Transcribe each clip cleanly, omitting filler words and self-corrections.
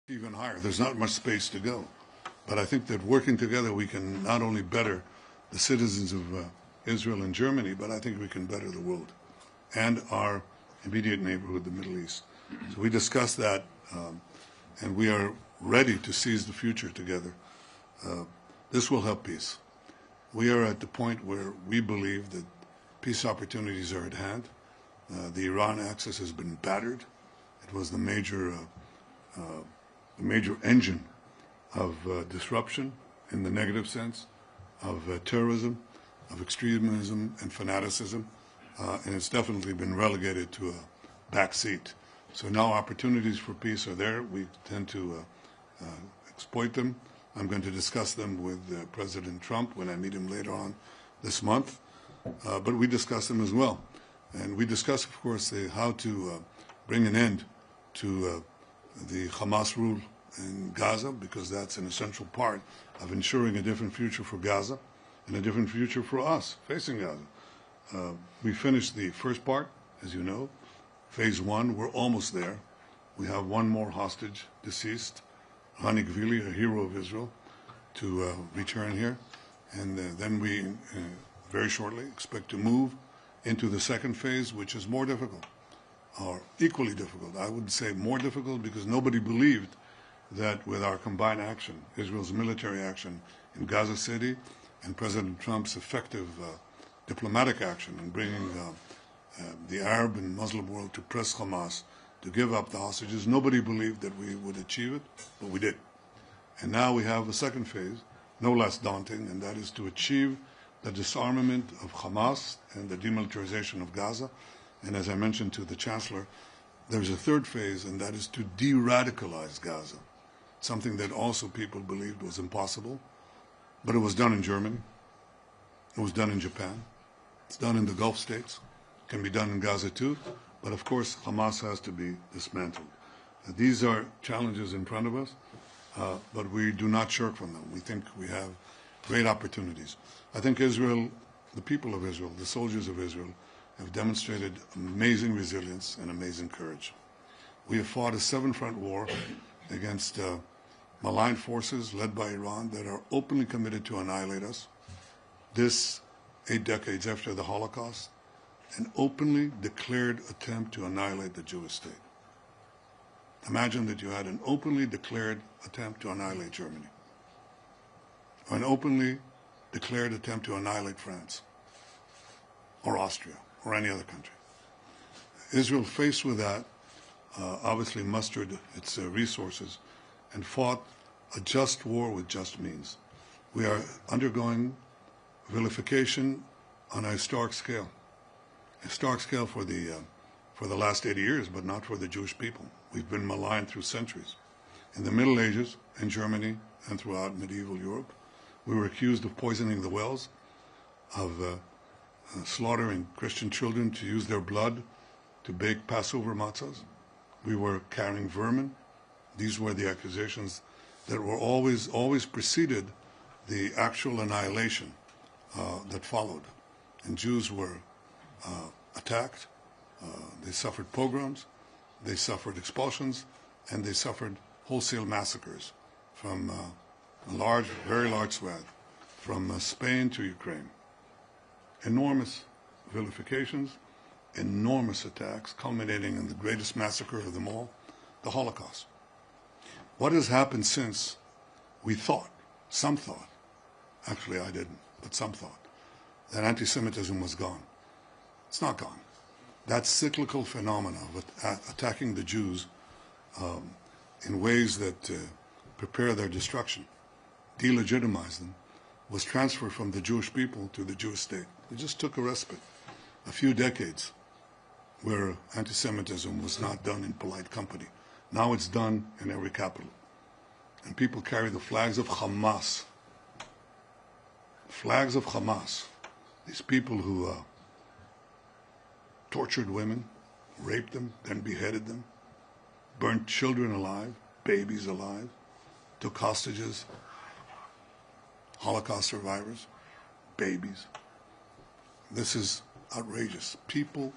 even higher. There's not much space to go. But I think that working together, we can not only better the citizens of Israel and Germany, but I think we can better the world and our immediate neighborhood, the Middle East. So we discussed that, and we are ready to seize the future together. This will help peace. We are at the point where we believe that peace opportunities are at hand. The Iran axis has been battered. It was the major engine of disruption in the negative sense, of terrorism, of extremism and fanaticism, and it's definitely been relegated to a back seat. So now opportunities for peace are there. We tend to exploit them. I'm going to discuss them with President Trump when I meet him later on this month, but we discuss them as well. And we discuss, of course, how to bring an end to the Hamas rule in Gaza, because that's an essential part of ensuring a different future for Gaza and a different future for us facing Gaza. We finished the first part, as you know, phase one. We're almost there. We have one more hostage deceased, Hani Gvili, a hero of Israel, to return here. And then we very shortly expect to move into the second phase, which is more difficult, or equally difficult. I would say more difficult because nobody believed that with our combined action, Israel's military action in Gaza City and President Trump's effective diplomatic action in bringing the Arab and Muslim world to press Hamas to give up the hostages, nobody believed that we would achieve it, but we did. And now we have a second phase, no less daunting, and that is to achieve the disarmament of Hamas and the demilitarization of Gaza. And as I mentioned to the Chancellor, there's a third phase, and that is to de-radicalize Gaza, something that also people believed was impossible. But it was done in Germany. It was done in Japan. It's done in the Gulf states. It can be done in Gaza too. But of course, Hamas has to be dismantled. These are challenges in front of us, but we do not shirk from them. We think we have great opportunities. I think Israel, the people of Israel, the soldiers of Israel, have demonstrated amazing resilience and amazing courage. We have fought a seven-front war against malign forces led by Iran that are openly committed to annihilate us. This 8 decades after the Holocaust, an openly declared attempt to annihilate the Jewish state. Imagine that you had an openly declared attempt to annihilate Germany, or an openly declared attempt to annihilate France, or Austria, or any other country. Israel, faced with that, obviously mustered its resources and fought a just war with just means. We are undergoing vilification on a historic scale for the last 80 years, but not for the Jewish people. We've been maligned through centuries. In the Middle Ages, in Germany and throughout medieval Europe, we were accused of poisoning the wells, of slaughtering Christian children to use their blood to bake Passover matzahs. We were carrying vermin. These were the accusations that were always preceded the actual annihilation that followed. And Jews were attacked. They suffered pogroms. They suffered expulsions, and they suffered wholesale massacres from a very large swath, from Spain to Ukraine. Enormous vilifications, enormous attacks, culminating in the greatest massacre of them all, the Holocaust. What has happened since? We thought, some thought, actually I didn't, but some thought, that anti-Semitism was gone. It's not gone. That cyclical phenomena of attacking the Jews in ways that prepare their destruction, delegitimize them, was transferred from the Jewish people to the Jewish state. It just took a respite, a few decades, where anti-Semitism was not done in polite company. Now it's done in every capital. And people carry the flags of Hamas. Flags of Hamas. These people who tortured women, raped them, then beheaded them, burnt children alive, babies alive, took hostages, Holocaust survivors, babies. This is outrageous. People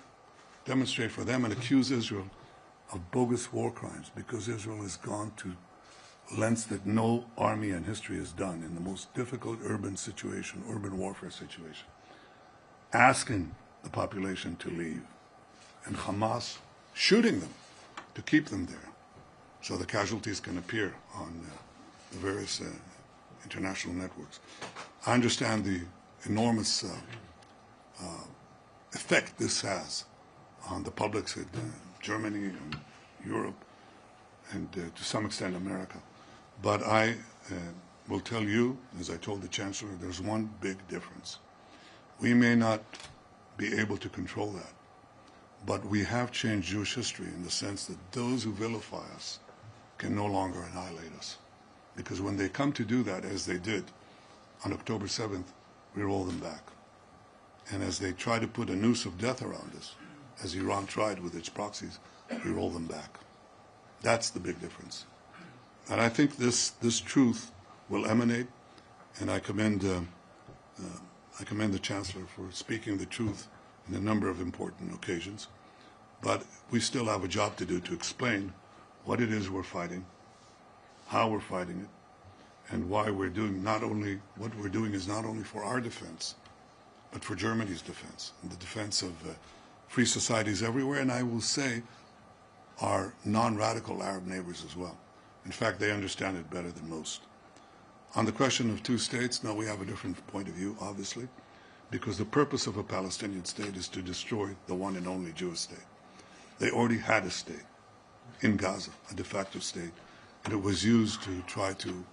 demonstrate for them and accuse Israel of bogus war crimes because Israel has gone to lengths that no army in history has done in the most difficult urban situation, urban warfare situation, asking the population to leave, and Hamas shooting them to keep them there so the casualties can appear on the various international networks. I understand the enormous effect this has on the publics in Germany and Europe and to some extent America. But I will tell you, as I told the Chancellor, there's one big difference. We may not be able to control that, but we have changed Jewish history in the sense that those who vilify us can no longer annihilate us. Because when they come to do that, as they did on October 7th, we roll them back. And as they try to put a noose of death around us, as Iran tried with its proxies, we roll them back. That's the big difference. And I think this truth will emanate, and I commend the Chancellor for speaking the truth in a number of important occasions. But we still have a job to do to explain what it is we're fighting, how we're fighting it, and why we're doing what we're doing is not only for our defense, but for Germany's defense, and the defense of free societies everywhere, and I will say our non-radical Arab neighbors as well. In fact, they understand it better than most. On the question of two states, no, we have a different point of view, obviously, because the purpose of a Palestinian state is to destroy the one and only Jewish state. They already had a state in Gaza, a de facto state, and it was used to try to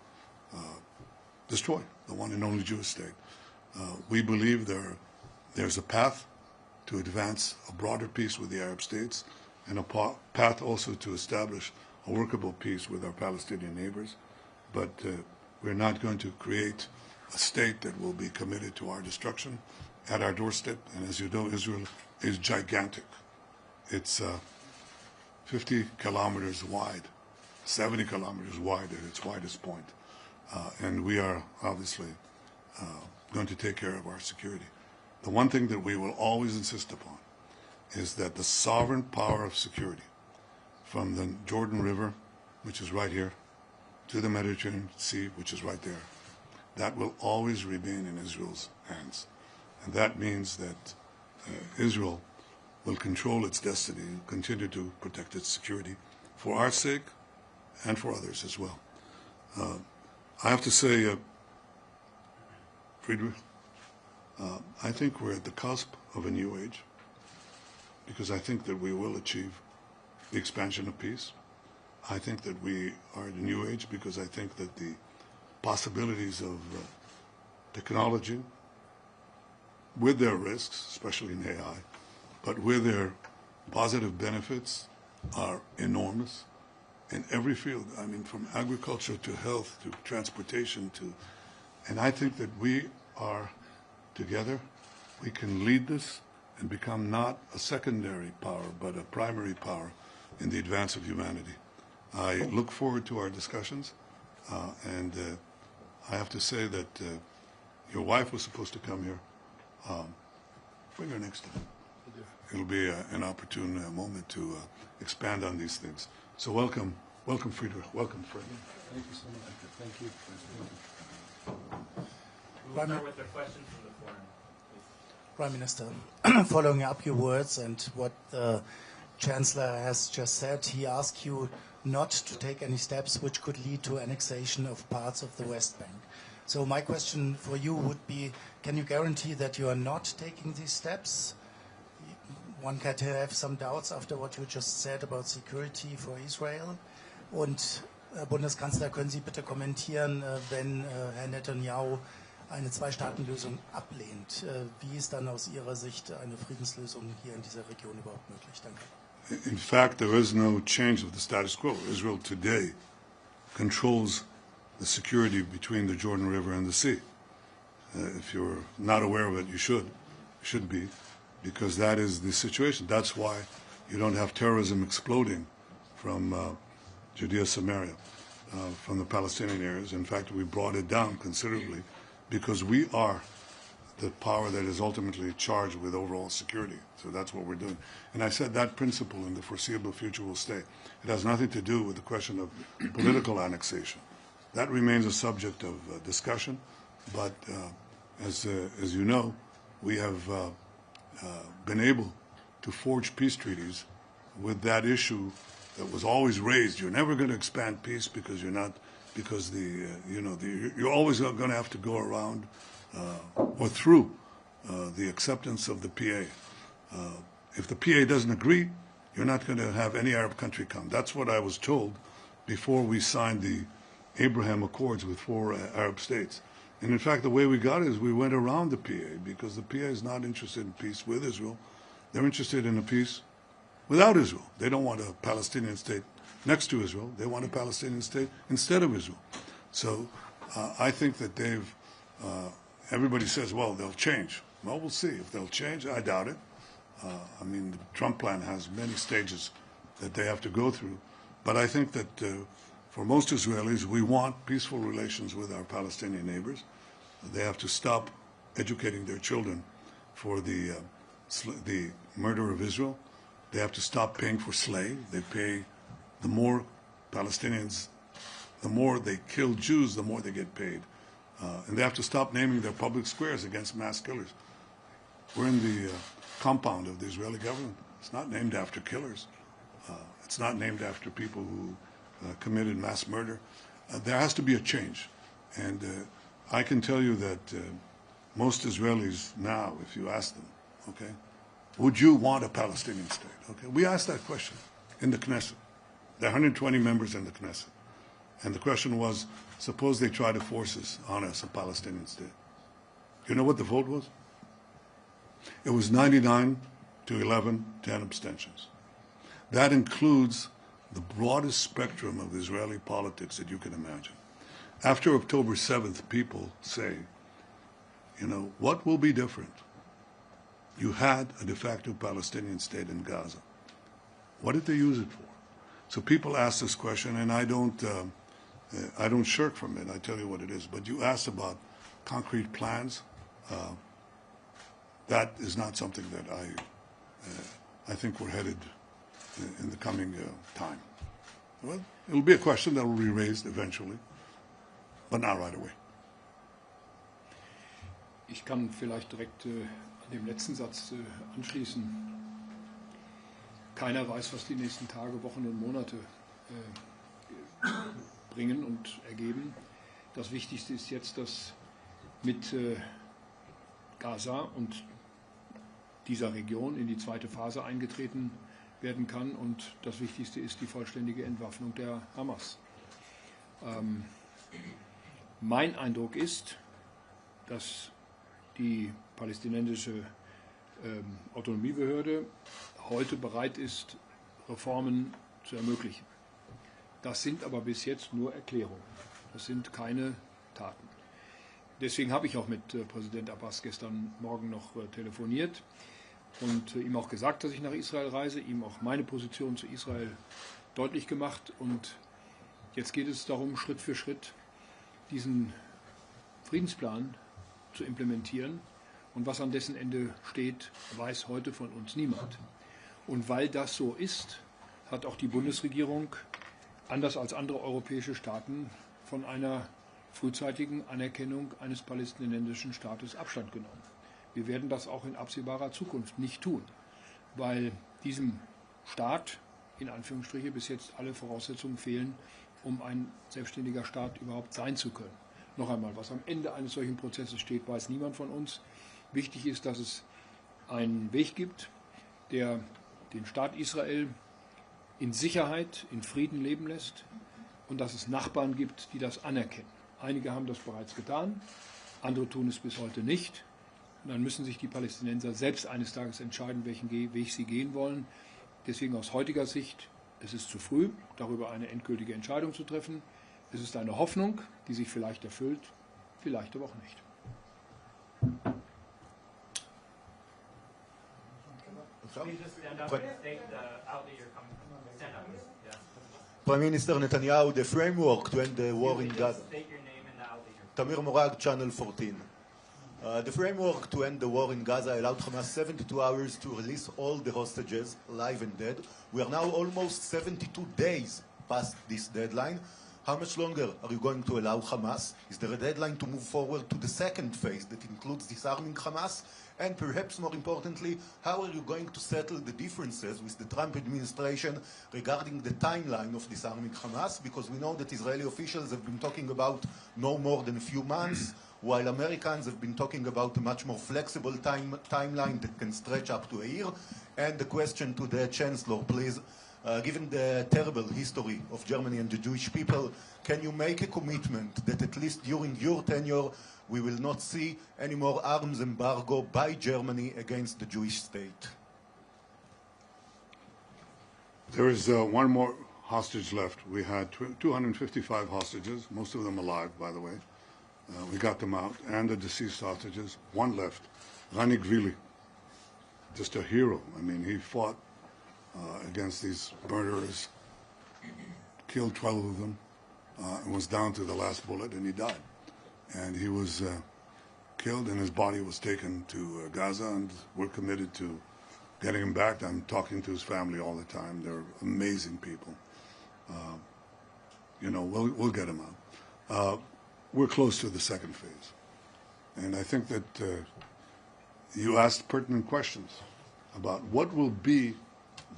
destroy the one and only Jewish state. We believe there's a path to advance a broader peace with the Arab states and a path also to establish a workable peace with our Palestinian neighbors. But we're not going to create a state that will be committed to our destruction at our doorstep. And as you know, Israel is gigantic. It's 50 kilometers wide, 70 kilometers wide at its widest point. And we are obviously going to take care of our security. The one thing that we will always insist upon is that the sovereign power of security from the Jordan River, which is right here, to the Mediterranean Sea, which is right there, that will always remain in Israel's hands. And that means that Israel will control its destiny and continue to protect its security for our sake and for others as well. I have to say, Friedrich, I think we're at the cusp of a new age, because I think that we will achieve the expansion of peace. I think that we are at a new age because I think that the possibilities of technology, with their risks, especially in AI, but with their positive benefits, are enormous in every field. I mean, from agriculture to health to transportation and I think that we are together, we can lead this and become not a secondary power, but a primary power in the advance of humanity. I look forward to our discussions, and I have to say that your wife was supposed to come here. Bring her next time. It'll be an opportune moment to expand on these things. So welcome, Friedrich. Welcome, Friedrich. Thank you so much. Thank you. We'll start with the questions from the forum. Prime Minister, following up your words and what the Chancellor has just said, he asked you not to take any steps which could lead to annexation of parts of the West Bank. So my question for you would be, can you guarantee that you are not taking these steps? One can have some doubts after what you just said about security for Israel. Und Herr Bundeskanzler, können Sie bitte kommentieren, wenn Herr Netanyahu eine Zwei-Staaten-Lösung ablehnt? Wie ist dann aus Ihrer Sicht eine Friedenslösung hier in dieser Region überhaupt möglich? Danke. In fact, there is no change of the status quo. Israel today controls the security between the Jordan River and the sea. If you're not aware of it, you should be, because that is the situation. That's why you don't have terrorism exploding from Judea, Samaria, from the Palestinian areas. In fact, we brought it down considerably because we are the power that is ultimately charged with overall security. So that's what we're doing. And I said that principle in the foreseeable future will stay. It has nothing to do with the question of political annexation. That remains a subject of discussion, but as you know, we have been able to forge peace treaties with that issue that was always raised. You're never going to expand peace because you're not, because you're always going to have to go around or through the acceptance of the PA. If the PA doesn't agree, you're not going to have any Arab country come. That's what I was told before we signed the Abraham Accords with 4 Arab states. And in fact, the way we got it is we went around the PA, because the PA is not interested in peace with Israel. They're interested in a peace without Israel. They don't want a Palestinian state next to Israel. They want a Palestinian state instead of Israel. So I think that everybody says, well, they'll change. Well, we'll see. If they'll change, I doubt it. I mean, the Trump plan has many stages that they have to go through. But I think that for most Israelis, we want peaceful relations with our Palestinian neighbors. They have to stop educating their children for the murder of Israel. They have to stop paying for slaves. They pay, the more Palestinians, the more they kill Jews, the more they get paid. And they have to stop naming their public squares against mass killers. We're in the compound of the Israeli government. It's not named after killers. It's not named after people who committed mass murder. There has to be a change. And I can tell you that most Israelis now, if you ask them, okay, would you want a Palestinian state? Okay, we asked that question in the Knesset. There are 120 members in the Knesset. And the question was, suppose they try to force us on us a Palestinian state. You know what the vote was? It was 99 to 11, 10 abstentions. That includes the broadest spectrum of Israeli politics that you can imagine. After October 7th, people say, you know, what will be different? You had a de facto Palestinian state in Gaza. What did they use it for? So people ask this question, and I don't shirk from it. I tell you what it is. But you asked about concrete plans. That is not something that I think we're headed in the coming time. Well, it'll be a question that will be raised eventually, but not right away. Ich kann vielleicht direkt an dem letzten Satz anschließen. Keiner weiß, was die nächsten Tage, Wochen und Monate bringen und ergeben. Das Wichtigste ist jetzt, dass mit Gaza und dieser Region in die zweite Phase eingetreten werden kann, und das Wichtigste ist die vollständige Entwaffnung der Hamas. Mein Eindruck ist, dass die palästinensische Autonomiebehörde heute bereit ist, Reformen zu ermöglichen. Das sind aber bis jetzt nur Erklärungen. Das sind keine Taten. Deswegen habe ich auch mit Präsident Abbas gestern Morgen noch telefoniert und ihm auch gesagt, dass ich nach Israel reise, ihm auch meine Position zu Israel deutlich gemacht. Und jetzt geht es darum, Schritt für Schritt diesen Friedensplan zu implementieren. Und was an dessen Ende steht, weiß heute von uns niemand. Und weil das so ist, hat auch die Bundesregierung, anders als andere europäische Staaten, von einer frühzeitigen Anerkennung eines palästinensischen Staates Abstand genommen. Wir werden das auch in absehbarer Zukunft nicht tun, weil diesem Staat, in Anführungsstriche, bis jetzt alle Voraussetzungen fehlen, um ein selbstständiger Staat überhaupt sein zu können. Noch einmal, was am Ende eines solchen Prozesses steht, weiß niemand von uns. Wichtig ist, dass es einen Weg gibt, der den Staat Israel in Sicherheit, in Frieden leben lässt, und dass es Nachbarn gibt, die das anerkennen. Einige haben das bereits getan, andere tun es bis heute nicht. Und dann müssen sich die Palästinenser selbst eines Tages entscheiden, welchen Weg sie gehen wollen. Deswegen aus heutiger Sicht, es ist zu früh, darüber eine endgültige Entscheidung zu treffen. Es ist eine Hoffnung, die sich vielleicht erfüllt, vielleicht aber auch nicht. Prime Minister Netanyahu, the framework to end the war in Gaza. Tamir Morag, Channel 14. The framework to end the war in Gaza allowed Hamas 72 hours to release all the hostages, alive and dead. We are now almost 72 days past this deadline. How much longer are you going to allow Hamas? Is there a deadline to move forward to the second phase that includes disarming Hamas? And perhaps more importantly, how are you going to settle the differences with the Trump administration regarding the timeline of disarming Hamas? Because we know that Israeli officials have been talking about no more than a few months, while Americans have been talking about a much more flexible timeline that can stretch up to a year. And the question to the Chancellor, please, given the terrible history of Germany and the Jewish people, can you make a commitment that at least during your tenure we will not see any more arms embargo by Germany against the Jewish state? There is one more hostage left. We had 255 hostages, most of them alive, by the way. We got them out, and the deceased hostages. One left, Rani Gvili, just a hero. I mean, he fought against these murderers, killed 12 of them, and was down to the last bullet, and he died. And he was killed, and his body was taken to Gaza, and we're committed to getting him back. I'm talking to his family all the time. They're amazing people. We'll get him out. We're close to the second phase. And I think that you asked pertinent questions about what will be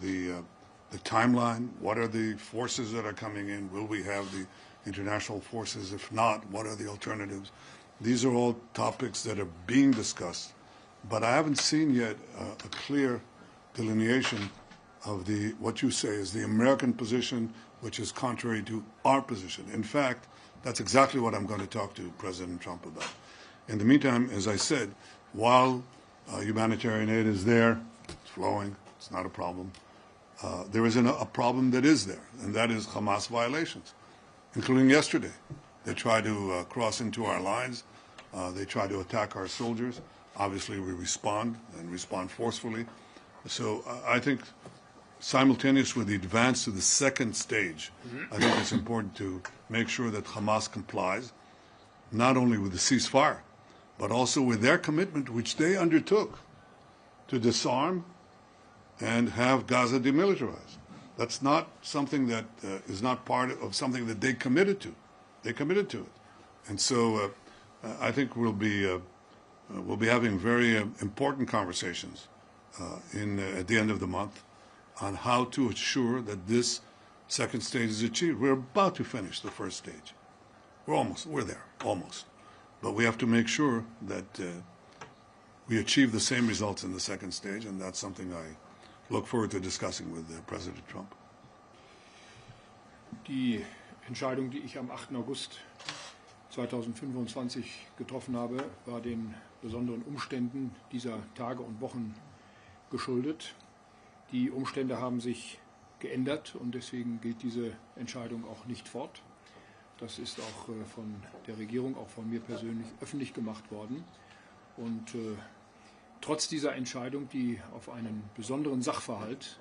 the timeline, what are the forces that are coming in, will we have the international forces? If not, what are the alternatives? These are all topics that are being discussed, but I haven't seen yet a clear delineation of what you say is the American position, which is contrary to our position. In fact, that's exactly what I'm going to talk to President Trump about. In the meantime, as I said, while humanitarian aid is there, it's flowing, it's not a problem, there is a problem that is there, and that is Hamas violations, including yesterday. They try to cross into our lines. They try to attack our soldiers. Obviously, we respond, and respond forcefully. So I think simultaneous with the advance to the second stage, I think it's important to make sure that Hamas complies, not only with the ceasefire, but also with their commitment, which they undertook, to disarm and have Gaza demilitarized. That's not something that is not part of something that they committed to. They committed to it. And so I think we'll be having very important conversations at the end of the month on how to ensure that this second stage is achieved. We're about to finish the first stage. We're there, almost. But we have to make sure that we achieve the same results in the second stage, and that's something I look forward to discussing with President Trump. Die Entscheidung, die ich am 8. August 2025 getroffen habe, war den besonderen Umständen dieser Tage und Wochen geschuldet. Die Umstände haben sich geändert und deswegen gilt diese Entscheidung auch nicht fort. Das ist auch von der Regierung, auch von mir persönlich öffentlich gemacht worden. Und trotz dieser Entscheidung, die auf einen besonderen Sachverhalt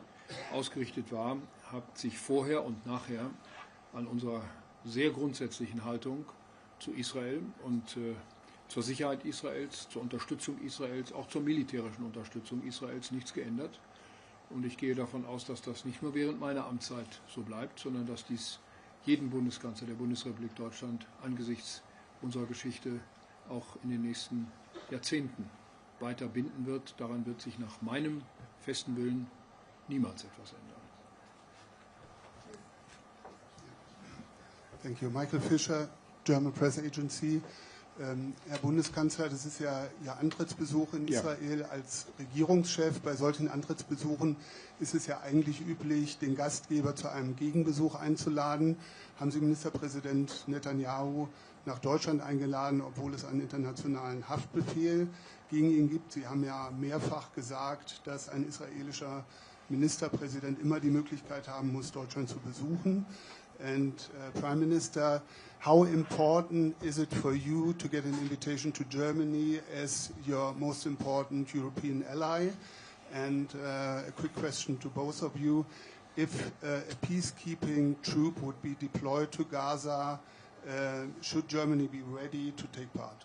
ausgerichtet war, hat sich vorher und nachher an unserer sehr grundsätzlichen Haltung zu Israel und zur Sicherheit Israels, zur Unterstützung Israels, auch zur militärischen Unterstützung Israels nichts geändert. Und ich gehe davon aus, dass das nicht nur während meiner Amtszeit so bleibt, sondern dass dies jeden Bundeskanzler der Bundesrepublik Deutschland angesichts unserer Geschichte auch in den nächsten Jahrzehnten weiter binden wird. Daran wird sich nach meinem festen Willen niemals etwas ändern. Thank you. Michael Fischer, German Press Agency. Herr Bundeskanzler, das ist ja Ihr Antrittsbesuch in Israel als Regierungschef. Bei solchen Antrittsbesuchen ist es ja eigentlich üblich, den Gastgeber zu einem Gegenbesuch einzuladen. Haben Sie Ministerpräsident Netanyahu nach Deutschland eingeladen, obwohl es einen internationalen Haftbefehl gegen ihn gibt? Sie haben ja mehrfach gesagt, dass ein israelischer Ministerpräsident immer die Möglichkeit haben muss, Deutschland zu besuchen. And Prime Minister, how important is it for you to get an invitation to Germany as your most important European ally? And a quick question to both of you. If a peacekeeping troop would be deployed to Gaza, should Germany be ready to take part?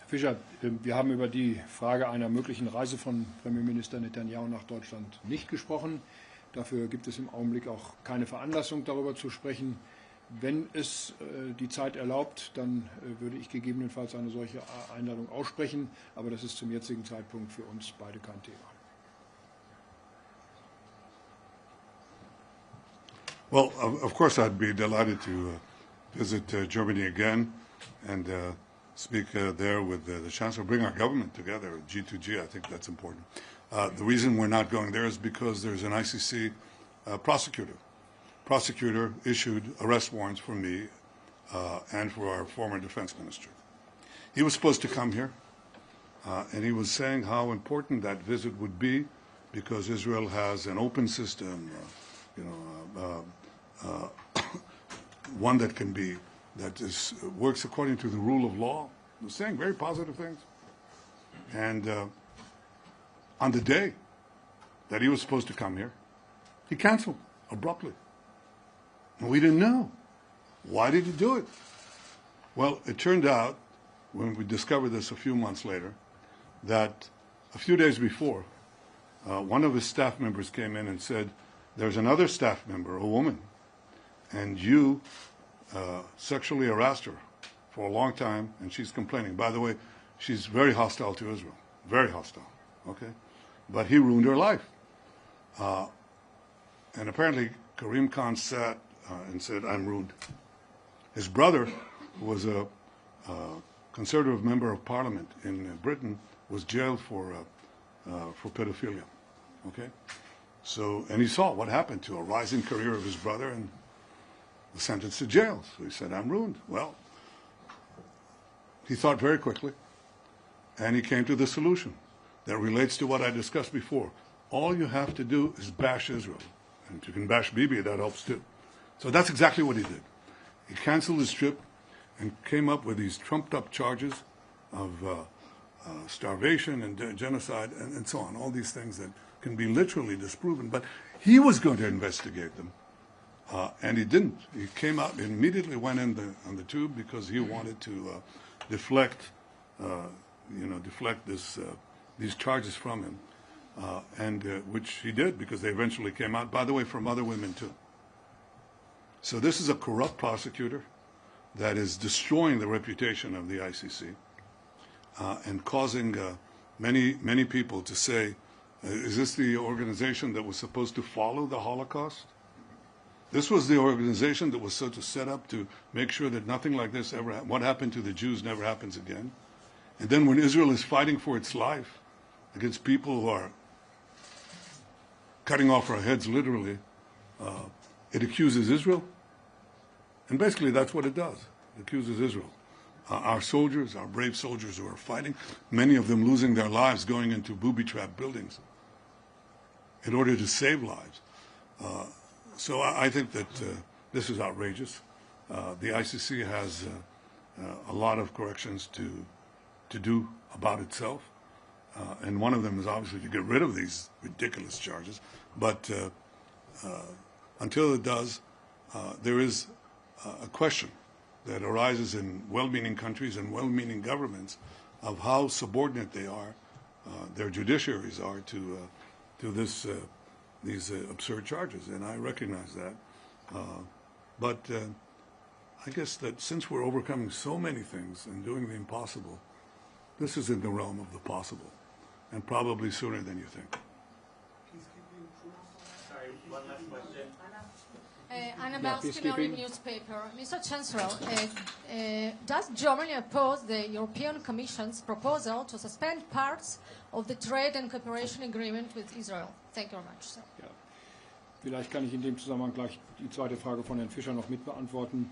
Fischer, wir haben über die Frage einer möglichen Reise von Premierminister Netanyahu nach Deutschland nicht gesprochen. Dafür gibt es im Augenblick auch keine Veranlassung, darüber zu sprechen. Wenn es die Zeit erlaubt, dann würde ich gegebenenfalls eine solche Einladung aussprechen. Aber das ist zum jetzigen Zeitpunkt für uns beide kein Thema. Well, of course, I'd be delighted to visit Germany again and speak there with the Chancellor, bring our government together, G2G. I think that's important. The reason we're not going there is because there's an ICC prosecutor. Prosecutor issued arrest warrants for me and for our former defense minister. He was supposed to come here, and he was saying how important that visit would be because Israel has an open system, one that can be, works according to the rule of law. He was saying very positive things. And on the day that he was supposed to come here, he canceled abruptly. And we didn't know. Why did he do it? Well, it turned out, when we discovered this a few months later, that a few days before, one of his staff members came in and said, there's another staff member, a woman, and you sexually harassed her for a long time, and she's complaining. By the way, she's very hostile to Israel, very hostile, okay? But he ruined her life. And apparently, Karim Khan sat and said, I'm ruined. His brother, who was a conservative member of parliament in Britain, was jailed for pedophilia, okay? So, and he saw what happened to a rising career of his brother and was sentenced to jail. So he said, I'm ruined. Well, he thought very quickly, and he came to the solution that relates to what I discussed before. All you have to do is bash Israel. And if you can bash Bibi, that helps too. So that's exactly what he did. He canceled his trip and came up with these trumped-up charges of starvation and genocide and so on, all these things that can be literally disproven. But he was going to investigate them, and he didn't. He came out and immediately went in on the tube because he wanted to deflect these charges from him, and which he did because they eventually came out, by the way, from other women too. So this is a corrupt prosecutor that is destroying the reputation of the ICC and causing many people to say, is this the organization that was supposed to follow the Holocaust? This was the organization that was so to set up to make sure that nothing like this ever happened. What happened to the Jews never happens again. And then when Israel is fighting for its life against people who are cutting off our heads literally, it accuses Israel. And basically that's what it does. It accuses Israel. Our soldiers, our brave soldiers who are fighting, many of them losing their lives going into booby-trapped buildings in order to save lives. So I think that this is outrageous. The ICC has a lot of corrections to do about itself. And one of them is obviously to get rid of these ridiculous charges. But until it does, there is a question that arises in well-meaning countries and well-meaning governments of how subordinate they are, their judiciaries are to these absurd charges, and I recognize that. But I guess that since we're overcoming so many things and doing the impossible, this is in the realm of the possible, and probably sooner than you think. Sorry, one last question. Anna Balsky, newspaper. Mr. Chancellor, does Germany oppose the European Commission's proposal to suspend parts of the trade and cooperation agreement with Israel? Thank you very much, sir. Ja. Vielleicht kann ich in dem Zusammenhang gleich die zweite Frage von Herrn Fischer noch mitbeantworten.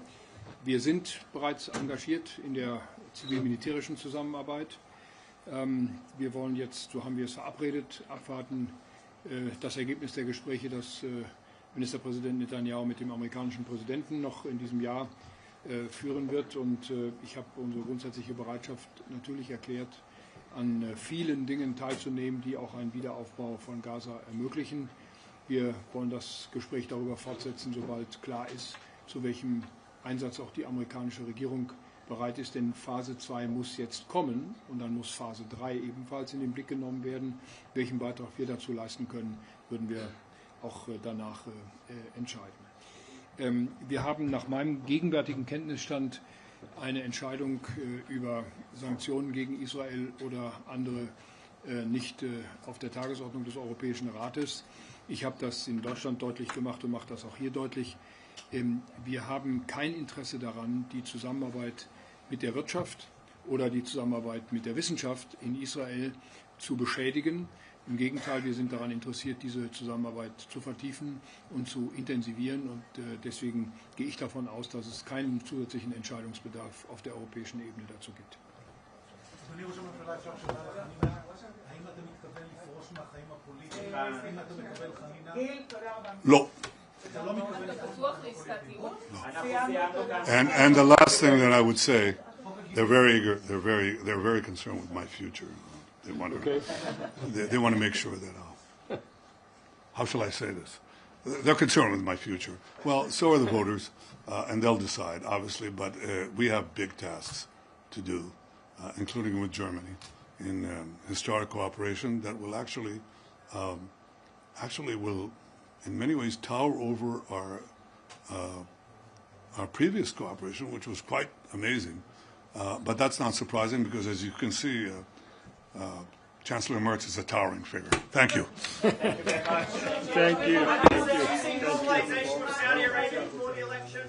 Wir sind bereits engagiert in der zivil-militärischen Zusammenarbeit. Wir wollen jetzt, so haben wir es verabredet, abwarten das Ergebnis der Gespräche, das Ministerpräsident Netanyahu mit dem amerikanischen Präsidenten noch in diesem Jahr führen wird. Und ich habe unsere grundsätzliche Bereitschaft natürlich erklärt, an vielen Dingen teilzunehmen, die auch einen Wiederaufbau von Gaza ermöglichen. Wir wollen das Gespräch darüber fortsetzen, sobald klar ist, zu welchem Einsatz auch die amerikanische Regierung bereit ist, denn Phase 2 muss jetzt kommen und dann muss Phase 3 ebenfalls in den Blick genommen werden. Welchen Beitrag wir dazu leisten können, würden wir auch danach entscheiden. Wir haben nach meinem gegenwärtigen Kenntnisstand eine Entscheidung über Sanktionen gegen Israel oder andere nicht auf der Tagesordnung des Europäischen Rates. Ich habe das in Deutschland deutlich gemacht und mache das auch hier deutlich. Wir haben kein Interesse daran, die Zusammenarbeit mit der Wirtschaft oder die Zusammenarbeit mit der Wissenschaft in Israel zu beschädigen. Im Gegenteil, wir sind daran interessiert, diese Zusammenarbeit zu vertiefen und zu intensivieren. Und deswegen gehe ich davon aus, dass es keinen zusätzlichen Entscheidungsbedarf auf der europäischen Ebene dazu gibt. No. And the last thing that I would say, they're very eager. They're very concerned with my future. They want to. They want to make sure that. How shall I say this? They're concerned with my future. Well, so are the voters, and they'll decide, obviously. But we have big tasks to do, including with Germany, in historic cooperation that will actually will, in many ways, tower over our previous cooperation, which was quite amazing. But that's not surprising because, as you can see, Chancellor Merz is a towering figure. Thank you. Thank you very much. Thank you. Saudi Arabia before the election.